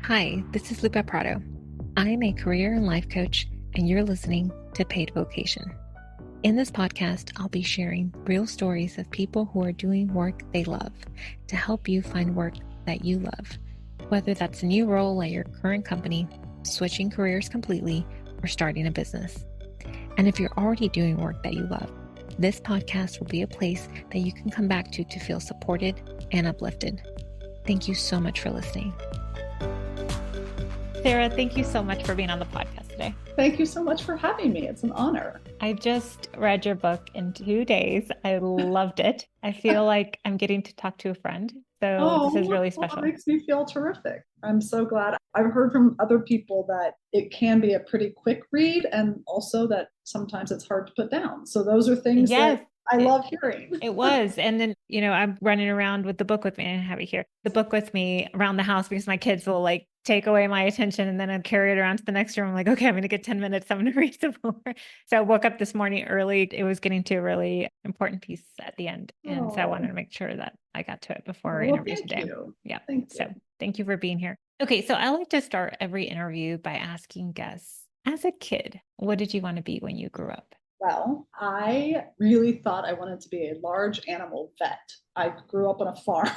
Hi, this is Lupe Prado. I am a career and life coach, and you're listening to Paid Vocation. In this podcast, I'll be sharing real stories of people who are doing work they love to help you find work that you love, whether that's a new role at your current company, switching careers completely, or starting a business. And if you're already doing work that you love, this podcast will be a place that you can come back to feel supported and uplifted. Thank you so much for listening. Sarah, thank you so much for being on the podcast today. Thank you so much for having me. It's an honor. I just read your book in 2 days. I loved it. I feel like I'm getting to talk to a friend. So this is really special. It makes me feel terrific. I'm so glad. I've heard from other people that it can be a pretty quick read and also that sometimes it's hard to put down. So those are things that I love hearing. It was. And then, I'm running around with the book with me. I have it here. The book with me around the house because my kids will take away my attention and then I'd carry it around to the next room. I'm like, okay, I'm going to get 10 minutes. I'm going to read some more. So I woke up this morning early. It was getting to a really important piece at the end. And so I wanted to make sure that I got to it before our interview today. Yeah. So thank you for being here. Okay. So I like to start every interview by asking guests, as a kid, what did you want to be when you grew up? Well, I really thought I wanted to be a large animal vet. I grew up on a farm.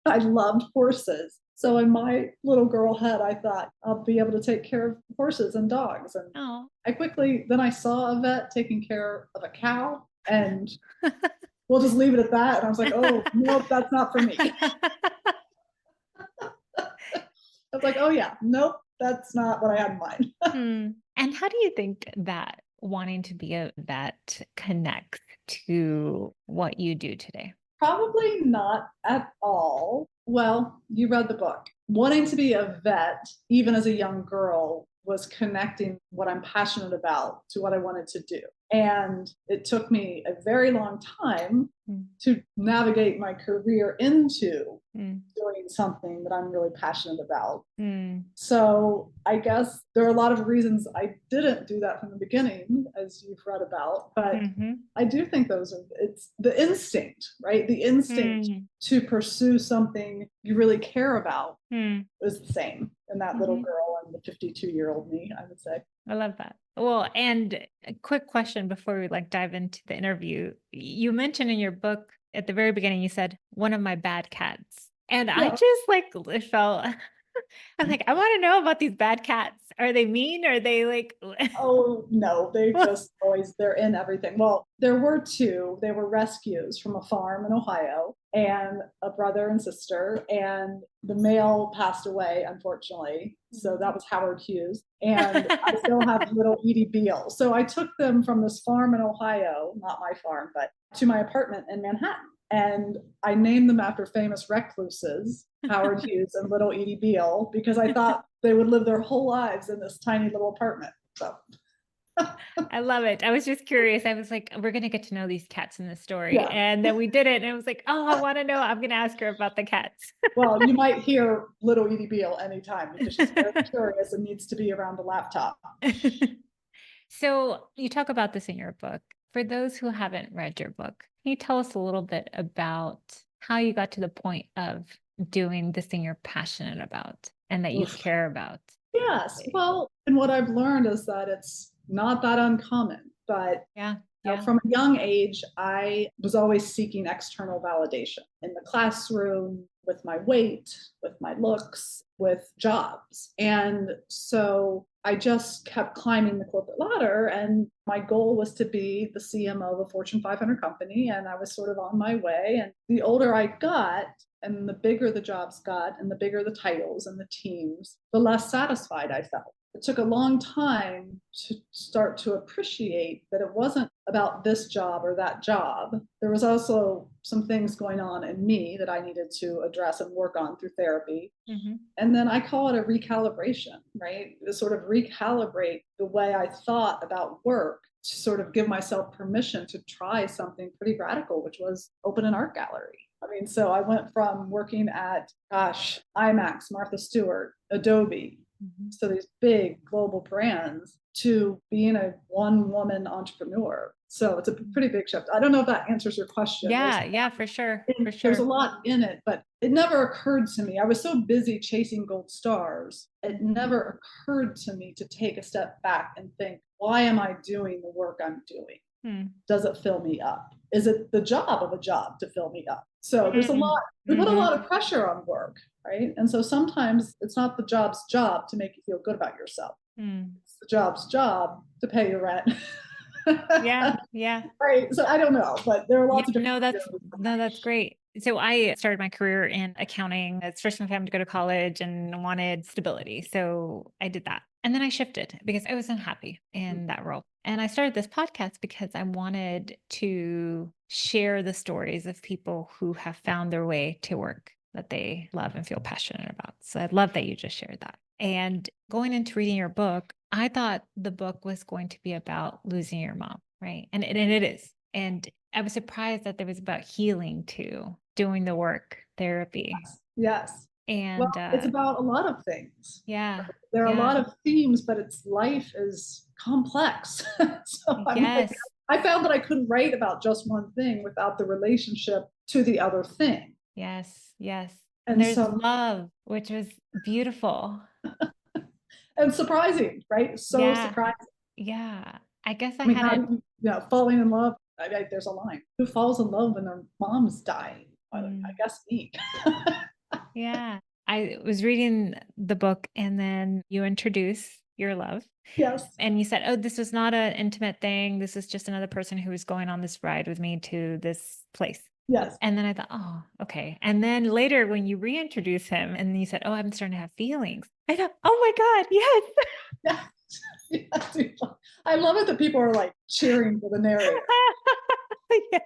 I loved horses. So in my little girl head, I thought I'll be able to take care of horses and dogs. And then I saw a vet taking care of a cow, and we'll just leave it at that. And I was like, oh, nope, that's not for me. I was like, oh yeah, nope, that's not what I had in mind. And how do you think that wanting to be a vet connects to what you do today? Probably not at all. Well, you read the book. Wanting to be a vet, even as a young girl, was connecting what I'm passionate about to what I wanted to do. And it took me a very long time to navigate my career into doing something that I'm really passionate about. So I guess there are a lot of reasons I didn't do that from the beginning, as you've read about, but I do think it's the instinct, right? The instinct to pursue something you really care about is the same in that little girl and the 52-year-old me, I would say. I love that. Well, and a quick question before we dive into the interview. You mentioned in your book at the very beginning, you said, one of my bad cats. And I just felt, I'm like, I want to know about these bad cats. Are they mean? Are they Oh, no, they're in everything. Well, there were two. They were rescues from a farm in Ohio, and a brother and sister, and the male passed away, unfortunately. So that was Howard Hughes. And I still have little Edie Beale. So I took them from this farm in Ohio, not my farm, but to my apartment in Manhattan. And I named them after famous recluses, Howard Hughes and little Edie Beale, because I thought they would live their whole lives in this tiny little apartment. So I love it. I was just curious. I was like, we're going to get to know these cats in the story. Yeah. And then we did it. And I was like, oh, I want to know. I'm going to ask her about the cats. Well, you might hear little Edie Beale anytime because she's very curious and needs to be around a laptop. So you talk about this in your book. For those who haven't read your book, can you tell us a little bit about how you got to the point of doing this thing you're passionate about and that you care about? Yes. Well, and what I've learned is that it's not that uncommon, but from a young age, I was always seeking external validation in the classroom, with my weight, with my looks, with jobs. And so I just kept climbing the corporate ladder, and my goal was to be the CMO of a Fortune 500 company. And I was sort of on my way. And the older I got, and the bigger the jobs got, and the bigger the titles and the teams, the less satisfied I felt. It took a long time to start to appreciate that it wasn't about this job or that job. There was also some things going on in me that I needed to address and work on through therapy. And then I call it a recalibration, right? To sort of recalibrate the way I thought about work, to sort of give myself permission to try something pretty radical, which was open an art gallery. I mean, so I went from working at, IMAX, Martha Stewart, Adobe, so these big global brands, to being a one-woman entrepreneur. So it's a pretty big shift. I don't know if that answers your question. Yeah, for sure. For There's a sure. lot in it, but it never occurred to me. I was so busy chasing gold stars. It never occurred to me to take a step back and think, why am I doing the work I'm doing? Does it fill me up? Is it the job of a job to fill me up? So there's a lot, we put a lot of pressure on work, right? And so sometimes it's not the job's job to make you feel good about yourself. It's the job's job to pay your rent. Yeah. Right. So I don't know, but there are lots of different. That's great. So I started my career in accounting. It's first time I had to go to college and wanted stability. So I did that. And then I shifted because I was unhappy in that role. And I started this podcast because I wanted to share the stories of people who have found their way to work that they love and feel passionate about. So I love that you just shared that. And going into reading your book, I thought the book was going to be about losing your mom, right? And it is. And I was surprised that there was about healing too, doing the work, therapy. Yes. And it's about a lot of things. Yeah. There are a lot of themes, but life is complex. So I found that I couldn't write about just one thing without the relationship to the other thing. Yes. And there's love, which was beautiful. And surprising, right? So surprising. Yeah. I guess falling in love. There's a line. Who falls in love when their mom's dying? I guess me. Yeah. I was reading the book and then you introduce your love. Yes. And you said, oh, this was not an intimate thing. This is just another person who was going on this ride with me to this place. Yes. And then I thought, oh, okay. And then later when you reintroduce him and you said, oh, I'm starting to have feelings. I thought, oh my God, yes. Yes. I love it that people are like cheering for the narrator. Yes.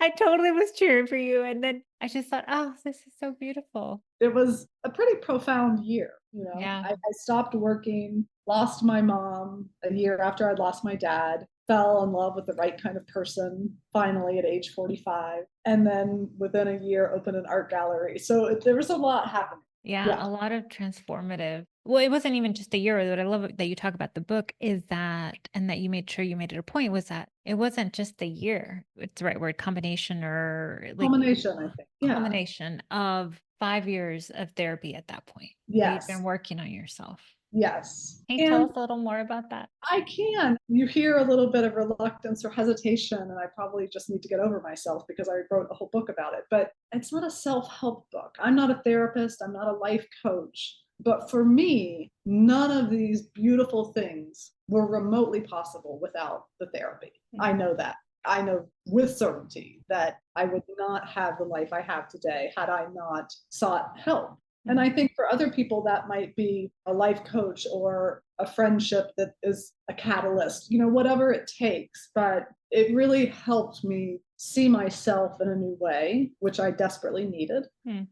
I totally was cheering for you. And then I just thought, oh, this is so beautiful. It was a pretty profound year. Yeah. I stopped working, lost my mom a year after I'd lost my dad, fell in love with the right kind of person, finally at age 45. And then within a year, opened an art gallery. So there was a lot happening. Yeah, a lot of transformative. Well, it wasn't even just a year. What I love that you talk about the book is that, and that you made sure you made it a point, was that it wasn't just the year. It's the right word, combination or like culmination, I think. Yeah. Culmination of 5 years of therapy at that point. Yes. You've been working on yourself. Yes. Can you tell us a little more about that? I can. You hear a little bit of reluctance or hesitation, and I probably just need to get over myself because I wrote a whole book about it. But it's not a self-help book. I'm not a therapist. I'm not a life coach. But for me, none of these beautiful things were remotely possible without the therapy. I know that. I know with certainty that I would not have the life I have today had I not sought help. And I think for other people, that might be a life coach or a friendship that is a catalyst, whatever it takes. But it really helped me see myself in a new way, which I desperately needed.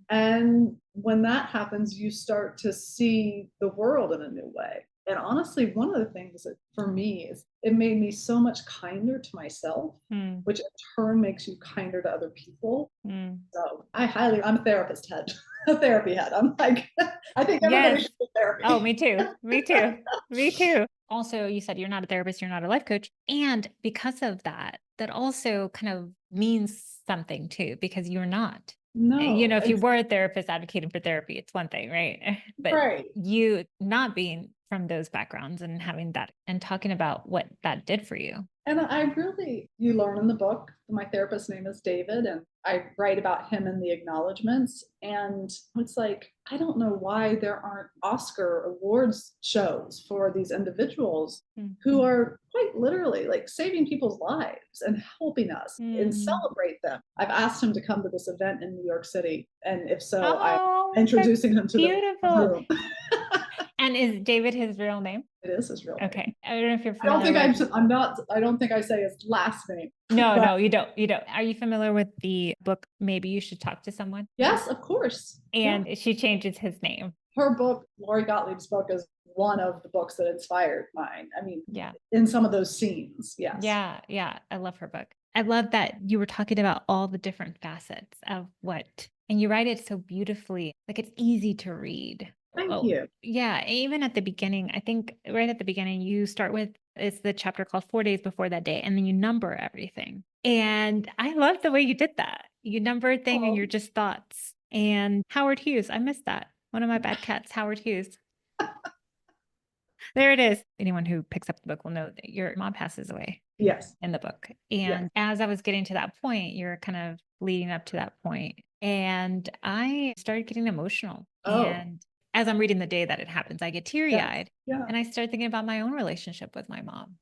And when that happens, you start to see the world in a new way. And honestly, one of the things that for me is it made me so much kinder to myself, which in turn makes you kinder to other people. So I'm a therapist head, a therapy head. I'm like, I think everybody should do therapy. Oh, me too. Me too. Also, you said you're not a therapist, you're not a life coach. And because of that, that also kind of means something too, because you're not. No. If you were a therapist advocating for therapy, it's one thing, right? But you not being from those backgrounds and having that and talking about what that did for you. And you learn in the book, my therapist's name is David, and I write about him in the acknowledgments. And it's like, I don't know why there aren't Oscar awards shows for these individuals who are quite literally like saving people's lives and helping us and celebrate them. I've asked him to come to this event in New York City. And if so, I'm introducing him to the room. And is David his real name? It is his real name. Okay. I don't know if you're familiar. I don't think I say his last name. No, you don't. Are you familiar with the book, Maybe You Should Talk to Someone? Yes, of course. And she changes his name. Her book, Lori Gottlieb's book, is one of the books that inspired mine. I mean, yeah, in some of those scenes. Yes. Yeah. I love her book. I love that you were talking about all the different facets of and you write it so beautifully. Like it's easy to read. Thank you. Yeah. Even at the beginning, I think right at the beginning, you start with It's the chapter called 4 Days Before That Day. And then you number everything. And I love the way you did that. You number a thing and you're just thoughts. And Howard Hughes, I missed that. One of my bad cats, Howard Hughes. There it is. Anyone who picks up the book will know that your mom passes away. Yes. In the book. And as I was getting to that point, you're kind of leading up to that point. And I started getting emotional. And as I'm reading the day that it happens, I get teary-eyed. And I started thinking about my own relationship with my mom.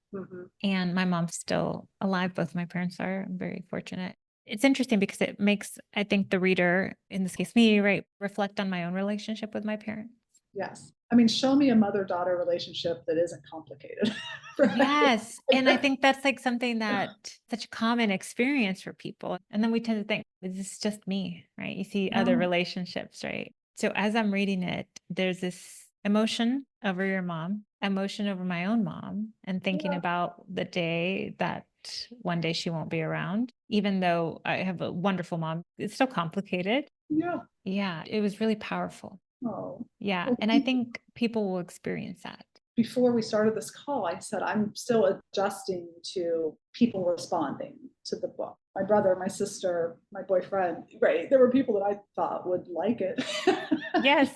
And my mom's still alive. Both my parents are. I'm very fortunate. It's interesting because it makes, I think, the reader, in this case me, right, reflect on my own relationship with my parents. Yes. I mean, show me a mother-daughter relationship that isn't complicated. Right? Yes. And I think that's like something that such a common experience for people. And then we tend to think, is this just me? Right? You see other relationships, right? So as I'm reading it, there's this emotion over your mom, emotion over my own mom, and thinking about the day that one day she won't be around. Even though I have a wonderful mom, it's still complicated. Yeah. It was really powerful. Yeah. Well, and I think people will experience that. Before we started this call, I said, I'm still adjusting to people responding to the book. My brother, my sister, my boyfriend, right? There were people that I thought would like it. Yes.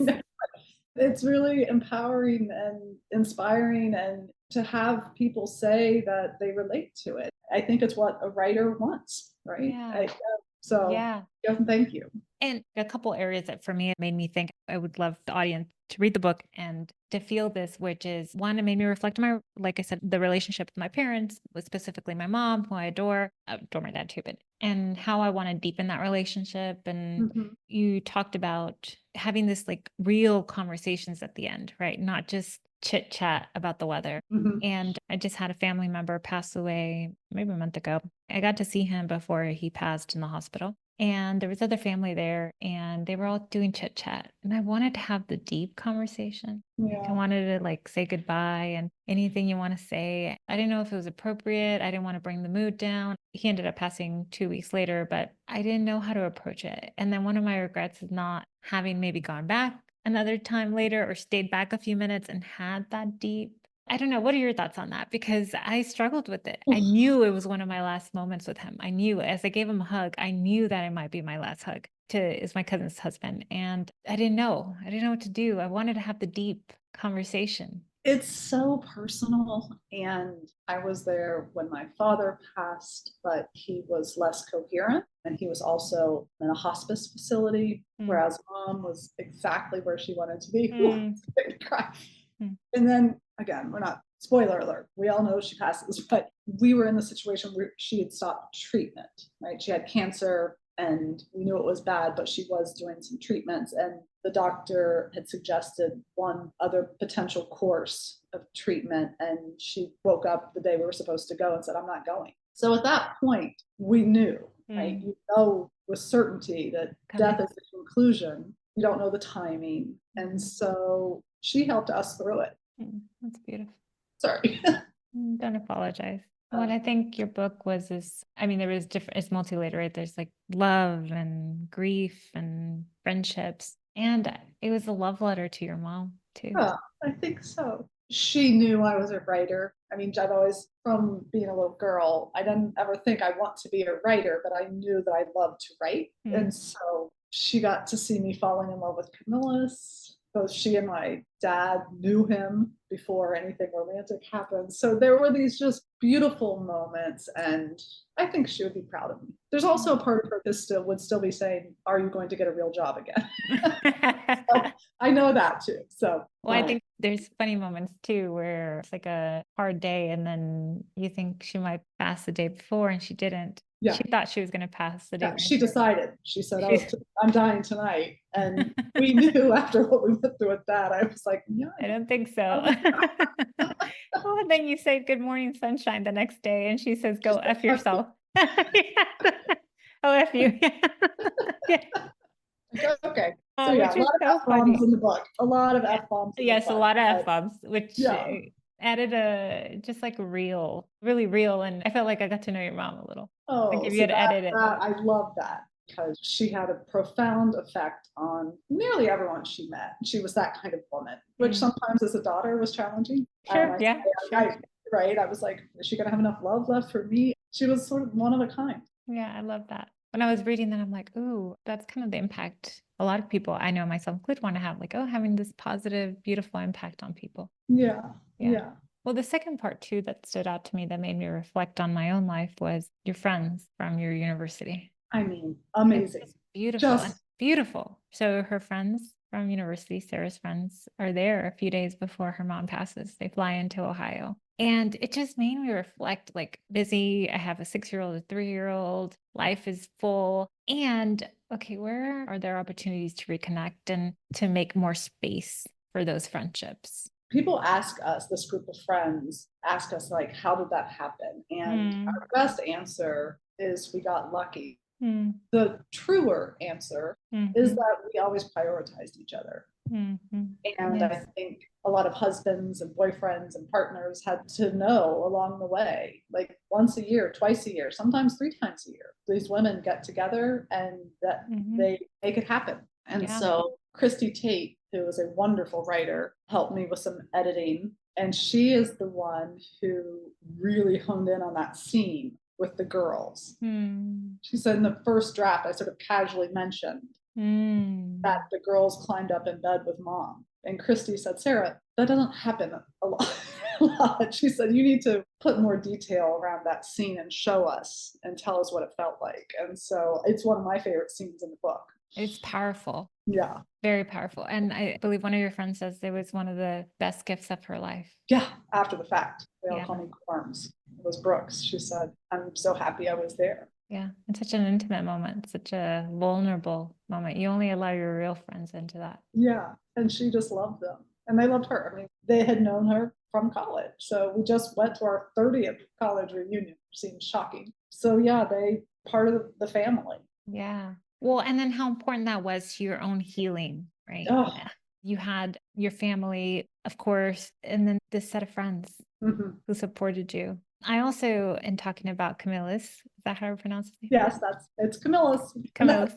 It's really empowering and inspiring, and to have people say that they relate to it. I think it's what a writer wants, right? Yeah. Thank you. And a couple areas that for me, it made me think I would love the audience to read the book and to feel this, which is one, it made me reflect on my, like I said, the relationship with my parents, with specifically my mom, who I adore my dad too, but, and how I want to deepen that relationship. And you talked about having this like real conversations at the end, right? Not just chit chat about the weather. And I just had a family member pass away maybe a month ago. I got to see him before he passed in the hospital. And there was other family there and they were all doing chit chat. And I wanted to have the deep conversation. Like I wanted to like say goodbye and anything you want to say. I didn't know if it was appropriate. I didn't want to bring the mood down. He ended up passing 2 weeks later, but I didn't know how to approach it. And then one of my regrets is not having maybe gone back another time later or stayed back a few minutes and had that deep. I don't know. What are your thoughts on that? Because I struggled with it. I knew it was one of my last moments with him. I knew as I gave him a hug, I knew that it might be my last hug is my cousin's husband. And I didn't know. I didn't know what to do. I wanted to have the deep conversation. It's so personal. And I was there when my father passed, but he was less coherent. And he was also in a hospice facility, whereas mom was exactly where she wanted to be. And then again, we're not, spoiler alert, we all know she passes, but we were in the situation where she had stopped treatment, right? She had cancer and we knew it was bad, but she was doing some treatments. And the doctor had suggested one other potential course of treatment. And she woke up the day we were supposed to go and said, I'm not going. So at that point, we knew, right? You know with certainty that death is the conclusion. You don't know the timing. And so she helped us through it. That's beautiful. Sorry. Don't apologize. Well, I think your book was there was different, it's multi-layered, right? There's like love and grief and friendships. And it was a love letter to your mom too. Yeah, I think so. She knew I was a writer. I mean, I've always, from being a little girl, I didn't ever think I want to be a writer, but I knew that I loved to write. And so she got to see me falling in love with Camillus. Both she and my dad knew him before anything romantic happened. So there were these just beautiful moments, and I think she would be proud of me. There's also a part of her that would still be saying, are you going to get a real job again? So I know that too. So I think there's funny moments too where it's like a hard day and then you think she might pass the day before and she didn't. Yeah. She thought she was going to pass the day. She decided. She said, I'm dying tonight. And we knew after what we went through with that, I was like, yeah. I don't think so. Well, and then you say, good morning, sunshine the next day. And she says, go F yourself. Oh, F you. Okay. So yeah, a lot of F-bombs in the book. A lot of F-bombs. Yes, a lot of F-bombs, which added just like real, really real. And I felt like I got to know your mom a little. Oh, like if you had edited it. I love that because she had a profound effect on nearly everyone she met. She was that kind of woman, which sometimes as a daughter was challenging. Sure, right? I was like, is she going to have enough love left for me? She was sort of one of a kind. Yeah, I love that. When I was reading that, I'm like, ooh, that's kind of the impact a lot of people, I know myself included, want to have, like, oh, having this positive, beautiful impact on people. Yeah. Yeah. Yeah. Well, the second part too that stood out to me that made me reflect on my own life was your friends from your university. I mean, amazing. It's beautiful. Just Beautiful. So her friends from university, Sarah's friends, are there a few days before her mom passes. They fly into Ohio. And it just made me reflect, like, busy. I have a 6-year-old, a 3-year-old. Life is full. And okay, where are there opportunities to reconnect and to make more space for those friendships? people ask us, this group of friends ask us, like, how did that happen? And our best answer is we got lucky. The truer answer is that we always prioritized each other. And yes. I think a lot of husbands and boyfriends and partners had to know along the way, like once a year, twice a year, sometimes 3 times a year, these women get together and that they make it happen. And so Christy Tate, who is a wonderful writer, helped me with some editing. And she is the one who really honed in on that scene with the girls. She said in the first draft, I sort of casually mentioned that the girls climbed up in bed with mom. And Christy said, Sarah, that doesn't happen a lot. She said, you need to put more detail around that scene and show us and tell us what it felt like. And so it's one of my favorite scenes in the book. It's powerful. Yeah. Very powerful. And I believe one of your friends says it was one of the best gifts of her life. Yeah. After the fact, they all call me Corms. It was Brooks. She said, I'm so happy I was there. Yeah. It's such an intimate moment, such a vulnerable moment. You only allow your real friends into that. Yeah. And she just loved them. And they loved her. I mean, they had known her from college. So we just went to our 30th college reunion. Seems shocking. So yeah, they part of the family. Yeah. Well, and then how important that was to your own healing, right? Oh. You had your family, of course, and then this set of friends who supported you. I also, in talking about Camillus, is that how I pronounce it? Yes, it's Camillus. Camillus.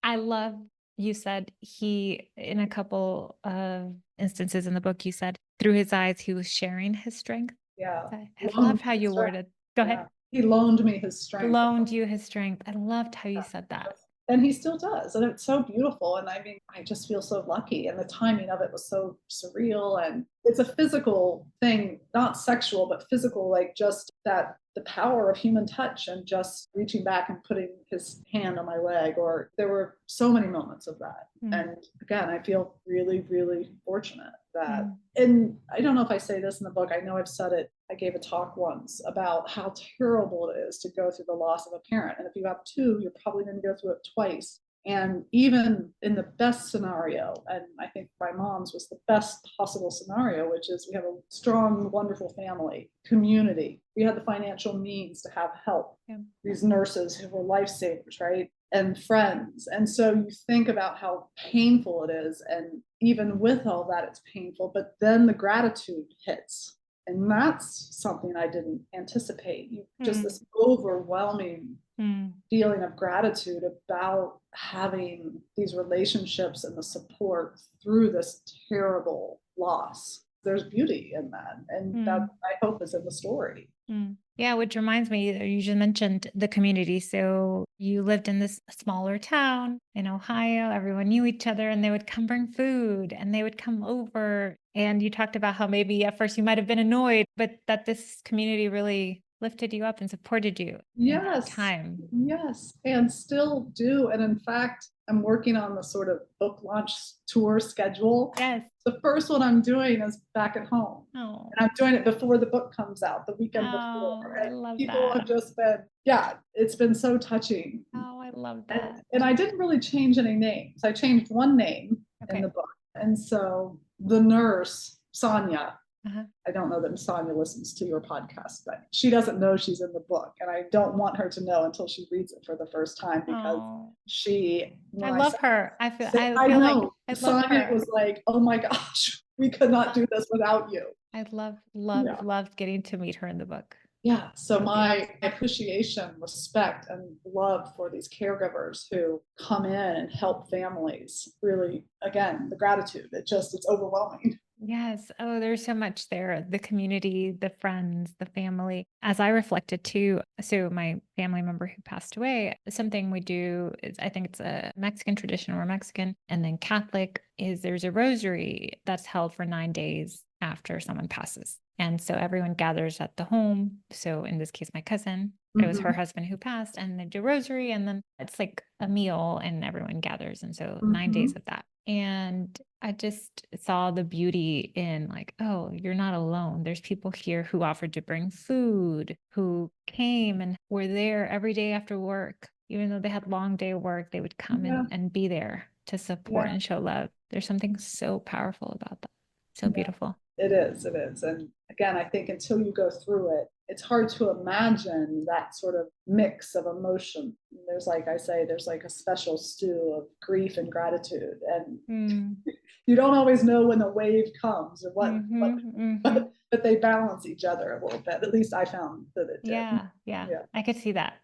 I love, you said he, in a couple of instances in the book, you said through his eyes, he was sharing his strength. Yeah. I love how you worded. Go ahead. He loaned me his strength. Loaned you his strength. I loved how you said that. And he still does. And it's so beautiful. And I mean, I just feel so lucky. And the timing of it was so surreal. And it's a physical thing, not sexual, but physical, like just that the power of human touch and just reaching back and putting his hand on my leg. Or there were so many moments of that. And again, I feel really, really fortunate that, and I don't know if I say this in the book, I know I've said it. I gave a talk once about how terrible it is to go through the loss of a parent. And if you have 2, you're probably going to go through it twice. And even in the best scenario, and I think my mom's was the best possible scenario, which is we have a strong, wonderful family, community. We had the financial means to have help. These nurses who were lifesavers, right? And friends. And so you think about how painful it is. And even with all that, it's painful. But then the gratitude hits. And that's something I didn't anticipate. Just this overwhelming feeling of gratitude about having these relationships and the support through this terrible loss. There's beauty in that. And that, I hope, is in the story. Yeah, which reminds me, you just mentioned the community. So you lived in this smaller town in Ohio. Everyone knew each other and they would come bring food and they would come over. And you talked about how maybe at first you might have been annoyed, but that this community really lifted you up and supported you. Yes. Time. Yes. And still do. And in fact, I'm working on the sort of book launch tour schedule. Yes. The first one I'm doing is back at home. Oh. And I'm doing it before the book comes out, the weekend before. And I love people that. have just been, it's been so touching. Oh, I love that. And I didn't really change any names. I changed one name in the book. And so the nurse, Sonia, I don't know that Sonia listens to your podcast, but she doesn't know she's in the book. And I don't want her to know until she reads it for the first time because I love her. I feel like Sonia was like, oh my gosh, we could not do this without you. I loved getting to meet her in the book. Yeah. So my appreciation, respect, and love for these caregivers who come in and help families, really, again, the gratitude, it's overwhelming. Yes. Oh, there's so much there. The community, the friends, the family. As I reflected too, so my family member who passed away, something we do is, I think it's a Mexican tradition, we're Mexican, and then Catholic is there's a rosary that's held for 9 days after someone passes. And so everyone gathers at the home. So in this case, my cousin, it was her husband who passed, and they do rosary, and then it's like a meal and everyone gathers. And so 9 days of that. And I just saw the beauty in like, oh, you're not alone. There's people here who offered to bring food, who came and were there every day after work. Even though they had long day of work, they would come and be there to support and show love. There's something so powerful about that. So beautiful. It is. It is. And again, I think until you go through it, it's hard to imagine that sort of mix of emotion. There's, like I say, there's like a special stew of grief and gratitude. And you don't always know when the wave comes or but they balance each other a little bit. At least I found that it did. Yeah. I could see that.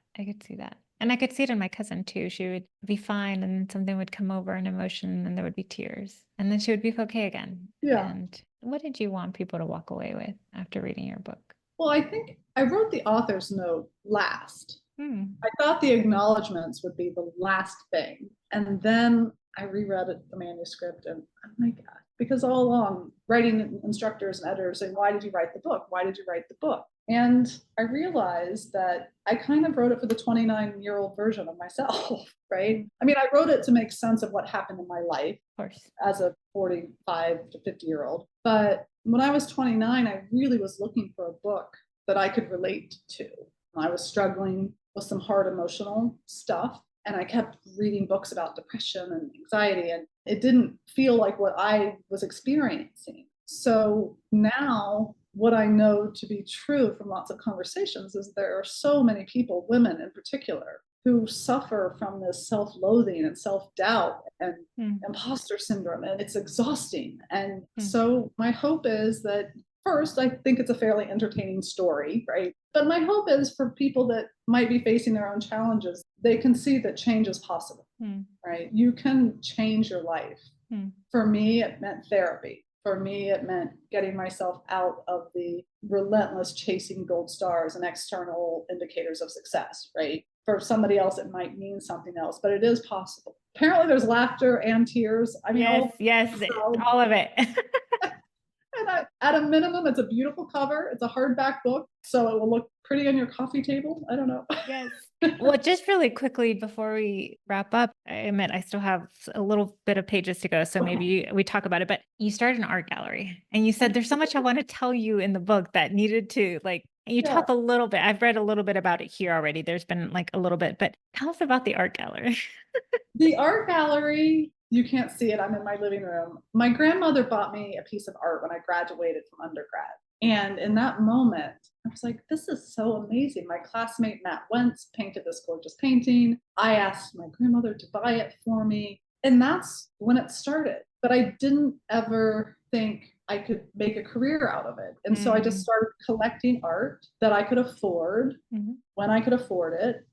And I could see it in my cousin too. She would be fine and something would come over, an emotion, and there would be tears. And then she would be okay again. Yeah. And what did you want people to walk away with after reading your book? Well, I think I wrote the author's note last. I thought the acknowledgments would be the last thing. And then I reread the manuscript and oh my God, because all along writing instructors and editors saying, why did you write the book? Why did you write the book? And I realized that I kind of wrote it for the 29-year-old version of myself, right? I mean, I wrote it to make sense of what happened in my life as a 45 to 50-year-old. But when I was 29, I really was looking for a book that I could relate to. I was struggling with some hard emotional stuff, and I kept reading books about depression and anxiety, and it didn't feel like what I was experiencing. So now what I know to be true from lots of conversations is there are so many people, women in particular, who suffer from this self-loathing and self-doubt and imposter syndrome, and it's exhausting. And so my hope is that first, I think it's a fairly entertaining story, right? But my hope is for people that might be facing their own challenges, they can see that change is possible, right? You can change your life. For me, it meant therapy. For me, it meant getting myself out of the relentless chasing gold stars and external indicators of success, right? For somebody else, it might mean something else, but it is possible. Apparently, there's laughter and tears. I mean, all of it. And at a minimum, it's a beautiful cover. It's a hardback book, so it will look pretty on your coffee table. I don't know. Yes. Well, just really quickly before we wrap up, I admit I still have a little bit of pages to go, so maybe we talk about it. But you started an art gallery, and you said there's so much I want to tell you in the book that needed to and you talk a little bit. I've read a little bit about it here already. There's been like a little bit, but tell us about the art gallery. The art gallery, you can't see it. I'm in my living room. My grandmother bought me a piece of art when I graduated from undergrad. And in that moment, I was like, this is so amazing. My classmate, Matt Wentz, painted this gorgeous painting. I asked my grandmother to buy it for me. And that's when it started. But I didn't ever think I could make a career out of it. And so I just started collecting art that I could afford when I could afford it.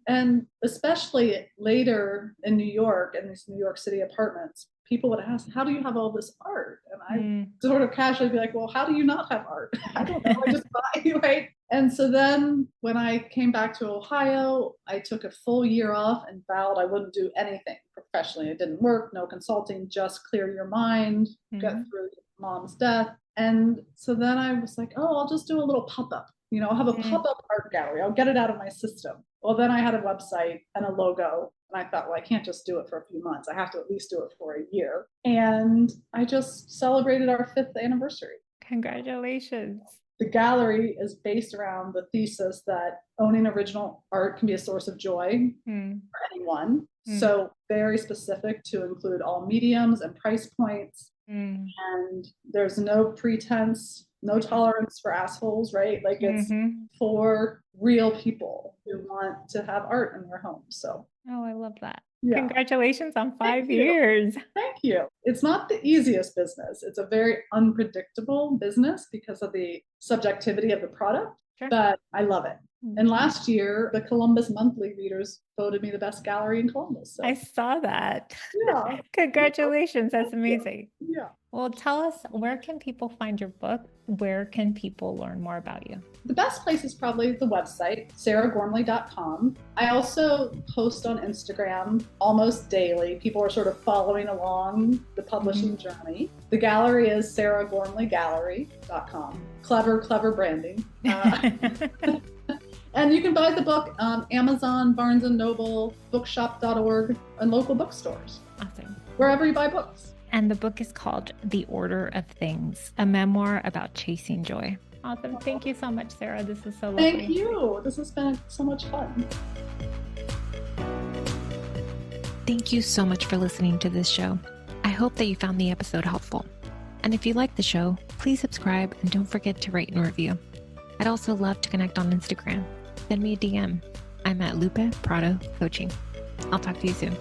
And especially later in New York, in these New York City apartments, people would ask, how do you have all this art? And I sort of casually be like, well, how do you not have art? I don't know, I just buy, right? And so then when I came back to Ohio, I took a full year off and vowed I wouldn't do anything professionally. It didn't work, no consulting, just clear your mind, get through mom's death. And so then I was like, oh, I'll just do a little pop-up. I'll have a pop-up art gallery. I'll get it out of my system. Well, then I had a website and a logo. And I thought, well, I can't just do it for a few months. I have to at least do it for a year. And I just celebrated our 5th anniversary. Congratulations. The gallery is based around the thesis that owning original art can be a source of joy for anyone. So very specific to include all mediums and price points. And there's no pretense, no tolerance for assholes, right? Like it's for real people who want to have art in their homes. So. Oh, I love that. Yeah. Congratulations on 5 years. Thank you. It's not the easiest business. It's a very unpredictable business because of the subjectivity of the product, but I love it. And last year, the Columbus Monthly readers voted me the best gallery in Columbus. So. I saw that. Yeah. Congratulations. That's amazing. Yeah. Well, tell us, where can people find your book? Where can people learn more about you? The best place is probably the website, sarahgormley.com. I also post on Instagram almost daily. People are sort of following along the publishing journey. The gallery is sarahgormleygallery.com. Clever branding. And you can buy the book Amazon, Barnes & Noble, bookshop.org, and local bookstores. Awesome. Wherever you buy books. And the book is called The Order of Things, a memoir about chasing joy. Awesome. Thank you so much, Sarah. This is so lovely. Thank you. This has been so much fun. Thank you so much for listening to this show. I hope that you found the episode helpful. And if you like the show, please subscribe and don't forget to rate and review. I'd also love to connect on Instagram. Send me a DM. I'm at Lupe Prado Coaching. I'll talk to you soon.